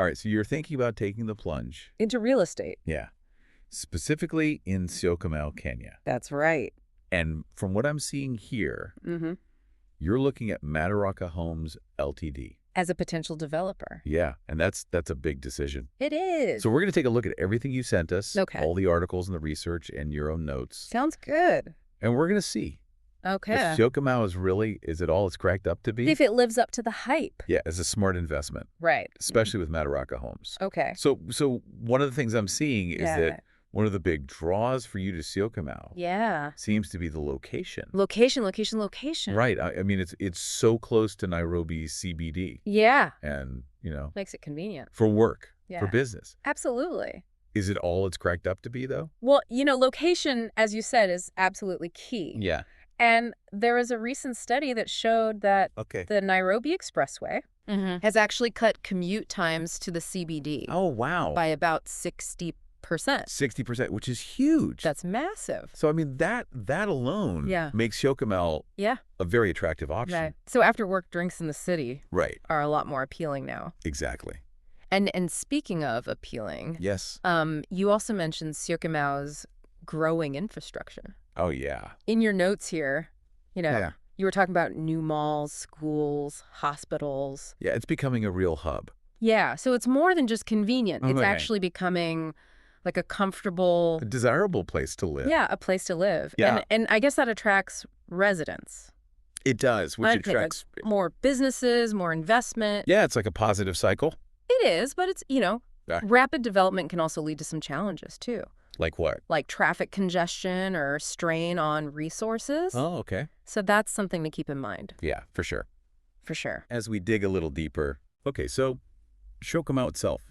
All right, so you're thinking about taking the plunge. Into real estate. Yeah. Specifically in Syokimau, Kenya. That's right. And from what I'm seeing here, you're looking at Madaraka Homes Ltd. As a potential developer. Yeah, and that's a big decision. It is. So we're going to take a look at everything you sent us, Okay. all the articles and the research and your own notes. Sounds good. And we're going to see Okay. if Syokimau is it all it's cracked up to be? If it lives up to the hype. Yeah, it's a smart investment, Right. especially with Madaraka Homes. Okay. So one of the things I'm seeing is Yeah. that one of the big draws for you to Syokimau Yeah. seems to be the location. Location. Right. I mean, it's so close to Nairobi CBD. Yeah. And, Makes it convenient. for work, Yeah. for business. Absolutely. Is it all it's cracked up to be, though? Well, location, as you said, is absolutely key. Yeah. And there was a recent study that showed that the Nairobi Expressway has actually cut commute times to the CBD Oh, wow. by about 60%. 60%, which is huge. That's massive. So, I mean, that alone makes Syokimau a very attractive option. Right. So after work drinks in the city Right. are a lot more appealing now. Exactly. And speaking of appealing, Yes. you also mentioned Syokimau's growing infrastructure. Oh, yeah. In your notes here, Yeah. you were talking about new malls, schools, hospitals. Yeah, it's becoming a real hub. Yeah, so it's more than just convenient. It's Okay. actually becoming like a comfortable, A desirable place to live. a place to live. Yeah. And I guess that attracts residents. It does, which I think, like, attracts... more businesses, more investment. Yeah, it's like a positive cycle. It is, but it's, Yeah. rapid development can also lead to some challenges too. Like what? Like traffic congestion or strain on resources. Oh, okay. So that's something to keep in mind. Yeah, for sure. For sure. As we dig a little deeper, okay, so Syokimau itself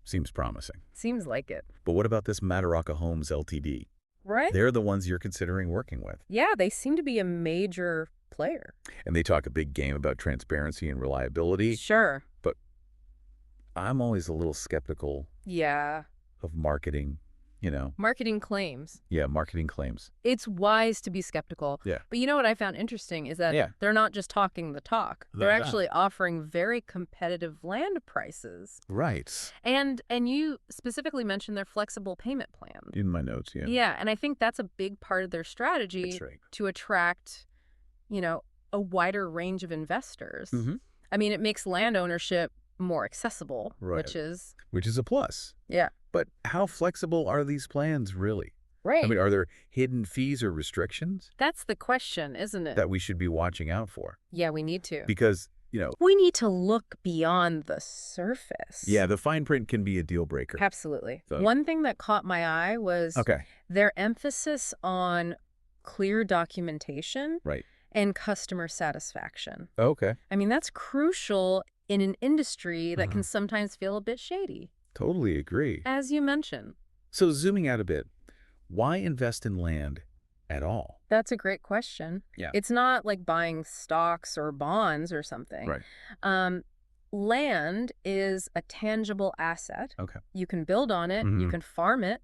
seems promising. Seems like it. But what about this Madaraka Homes Ltd? Right? They're the ones you're considering working with. Yeah, they seem to be a major player. And they talk a big game about transparency and reliability. Sure. But I'm always a little skeptical Yeah. of marketing, Marketing claims. Yeah, marketing claims. It's wise to be skeptical. Yeah. But you know what I found interesting is that they're not just talking the talk. They're They're not. actually offering very competitive land prices. Right. And you specifically mentioned their flexible payment plan. In my notes, yeah. Yeah, and I think that's a big part of their strategy That's right. to attract, a wider range of investors. Mhm. I mean, it makes land ownership more accessible, Right. which is, Which is a plus. yeah. But how flexible are these plans really? Right. I mean, are there hidden fees or restrictions That's the question, isn't it? that we should be watching out for? Yeah, we need to. Because, We need to look beyond the surface. yeah, the fine print can be a deal breaker. Absolutely. So- One thing that caught my eye was their emphasis on clear documentation Right. and customer satisfaction. Okay. I mean, that's crucial in an industry that can sometimes feel a bit shady, Totally agree. as you mentioned. So zooming out a bit, why invest in land at all? That's a great question. Yeah. It's not like buying stocks or bonds or something. Right. Land is a tangible asset. Okay. You can build on it, you can farm it,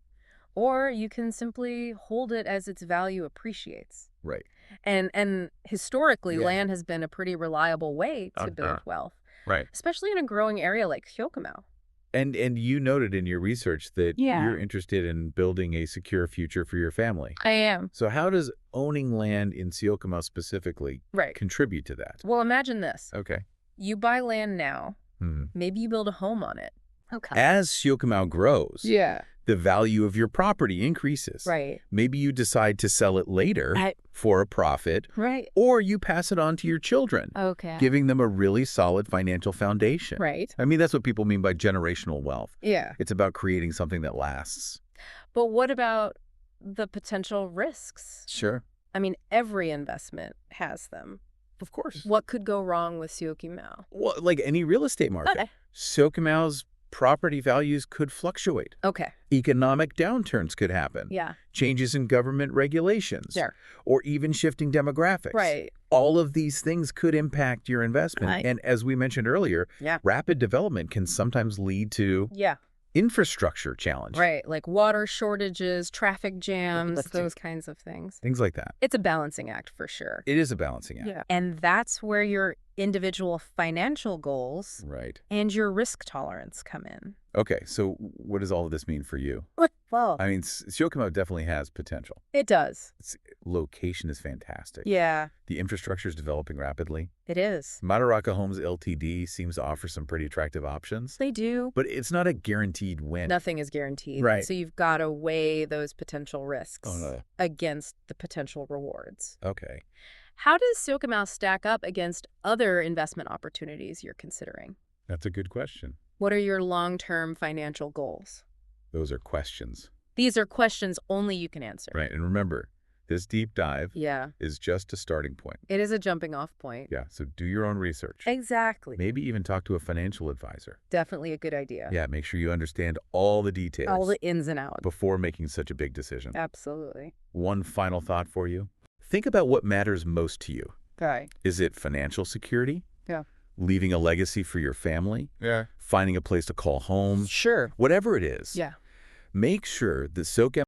or you can simply hold it as its value appreciates. Right. And historically, Yeah. land has been a pretty reliable way to build wealth, Right. especially in a growing area like Syokimau. And you noted in your research that Yeah. you're interested in building a secure future for your family. I am. So how does owning land in Syokimau specifically Right. contribute to that? Well, imagine this. Okay. You buy land now, Mhm. maybe you build a home on it. Okay. As Syokimau grows, Yeah. the value of your property increases. Right. Maybe you decide to sell it later for a profit, Right. or you pass it on to your children, Okay. giving them a really solid financial foundation. Right. I mean, that's what people mean by generational wealth. Yeah. It's about creating something that lasts. But what about the potential risks? Sure. I mean, every investment has them. Of course. What could go wrong with Syokimau? Well, like any real estate market, Okay. Syokimau's property values could fluctuate. Okay. Economic downturns could happen. Yeah. Changes in government regulations. Sure. Or even shifting demographics. Right. All of these things could impact your investment. Right. And as we mentioned earlier, Yeah. rapid development can sometimes lead to Yeah. infrastructure challenge. Right, like water shortages, traffic jams, those kinds of things. Things like that. It's a balancing act for sure. It is a balancing act. Yeah. And that's where your individual financial goals and your risk tolerance come in. Okay, so what does all of this mean for you? Well, I mean, syokimau definitely has potential. it does. Its location is fantastic. Yeah, The infrastructure is developing rapidly. it is. Madaraka Homes Ltd. seems to offer some pretty attractive options. They do. But it's not a guaranteed win. Nothing is guaranteed. Right. So you've got to weigh those potential risks no. against the potential rewards. Okay. How does syokimau stack up against other investment opportunities you're considering? That's a good question. What are your long-term financial goals? Those are questions. These are questions only you can answer. Right. And remember, this deep dive is just a starting point. It is a jumping off point. Yeah. So do your own research. Exactly. Maybe even talk to a financial advisor. Definitely a good idea. Yeah. Make sure you understand all the details. All the ins and outs. Before making such a big decision. Absolutely. One final thought for you. Think about what matters most to you. Right. Is it financial security? Yeah. Leaving a legacy for your family? Yeah. Finding a place to call home? Sure. Whatever it is. Yeah. Make sure that syokimau